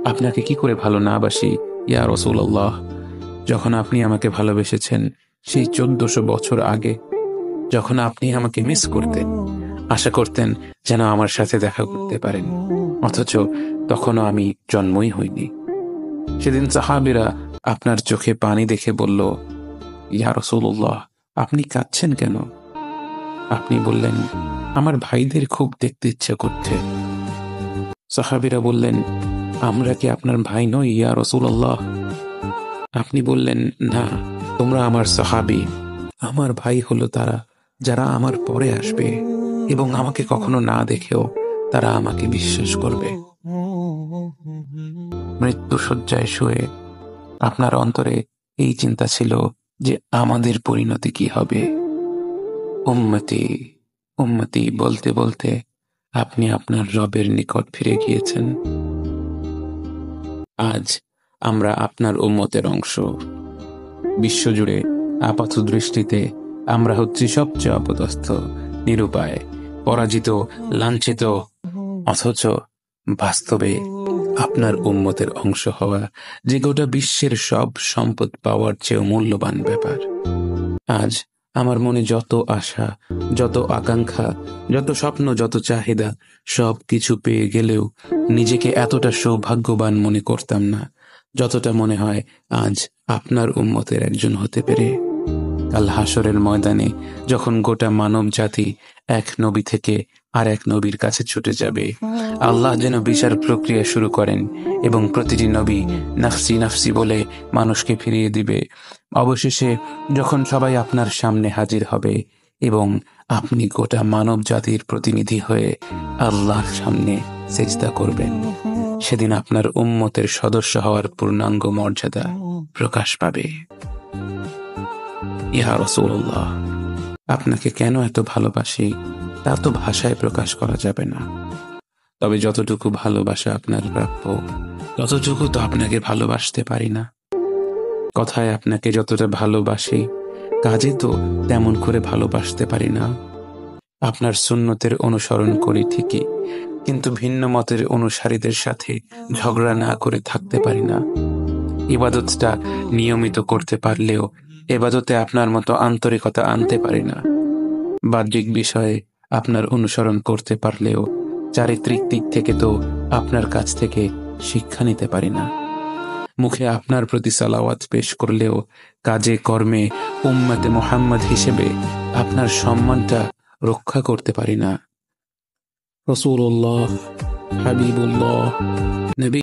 আপনাকে কি করে ভালো না বাসি ইয়া রাসূলুল্লাহ। যখন আপনি আমাকে ভালোবেসেছেন সেই 1400 বছর আগে, যখন আপনি আমাকে মিস করতেন, আশা করতেন যেন আমার সাথে দেখা করতে পারেন, অথচ তখনও আমি জন্মই হইনি। সেদিন সাহাবীরা আপনার চোখে পানি দেখে বলল, ইয়া রাসূলুল্লাহ, আপনি কাঁদছেন কেন? আপনি বললেন, আমার ভাইদের খুব দেখতে ইচ্ছা করছে। সাহাবীরা বললেন, আমরা কি আপনার ভাই নই ইয়া রাসূলুল্লাহ? আপনি বললেন, না, তোমরা আমার সাহাবী। আমার ভাই হলো তারা যারা আমার পরে আসবে এবং আমাকে কখনো না দেখেও তারা আমাকে বিশ্বাস করবে। মৃত্যু শয্যায় শুয়ে আপনার অন্তরে এই চিন্তা ছিল যে আমাদের পরিণতি কি হবে। উম্মতি উম্মতি বলতে বলতে আপনি আপনার রবের নিকট ফিরে গিয়েছেন। আজ আমরা আপনার উম্মতের অংশ। বিশ্বজুড়ে আপাত দৃষ্টিতে আমরা হচ্ছি সবচেয়ে অপদস্থ, নিরুপায়, পরাজিত, লাঞ্ছিত, অথচ বাস্তবে আপনার উম্মতের অংশ হওয়া যে গোটা বিশ্বের সব সম্পদ পাওয়ার চেয়েও মূল্যবান ব্যাপার। আজ আমার মনে যত আশা, যত আকাঙ্ক্ষা, যত স্বপ্ন, যত চাহিদা, সব কিছু পেয়ে গেলেও নিজেকে এতটা সৌভাগ্যবান মনে করতাম না যতটা মনে হয় আজ আপনার উম্মতের একজন হতে পেরে। কাল হাসরের ময়দানে যখন গোটা মানব জাতি এক নবী থেকে আর এক নবীর কাছে ছুটে যাবে, আল্লাহ যেন বিচার প্রক্রিয়া শুরু করেন এবং প্রতিটি নবী নাফসি নাফসি বলে মানুষকে ফিরিয়ে দিবে। অবশেষে যখন সবাই আপনার সামনে হাজির হবে এবং আপনি গোটা মানব জাতির প্রতিনিধি হয়ে আল্লাহর সামনে সেজদা করবেন, সেদিন আপনার উম্মতের সদস্য হওয়ার পূর্ণাঙ্গ মর্যাদা প্রকাশ পাবে। ইয়া রাসূলুল্লাহ, আপনাকে কেন এত ভালোবাসি তা তো ভাষায় প্রকাশ করা যাবে না। তবে যতটুকু ভালোবাসা আপনার প্রাপ্য, ততটুকু তো আপনাকে ভালোবাসতে পারি না। কথায় আপনাকে যতটা ভালোবাসি, কাজে তো তেমন করে ভালোবাসতে পারি না। আপনার সুন্নতের অনুসরণ করি ঠিকই, কিন্তু ভিন্ন মতের অনুসারীদের সাথে ঝগড়া না করে থাকতে পারি না। ইবাদতটা নিয়মিত করতে পারলেও এবাদতে আপনার মতো আন্তরিকতা আনতে পারি না। বাহ্যিক বিষয়ে আপনার অনুসরণ করতে পারলেও চারিত্রিক দিক থেকে তো আপনার কাছ থেকে শিক্ষা নিতে পারি না। মুখে আপনার প্রতি সালাওয়াত পেশ করলেও কাজে কর্মে উম্মতে মুহাম্মদ হিসেবে আপনার সম্মানটা রক্ষা করতে পারি না। রাসূলুল্লাহ, হাবিবুল্লাহ, নবী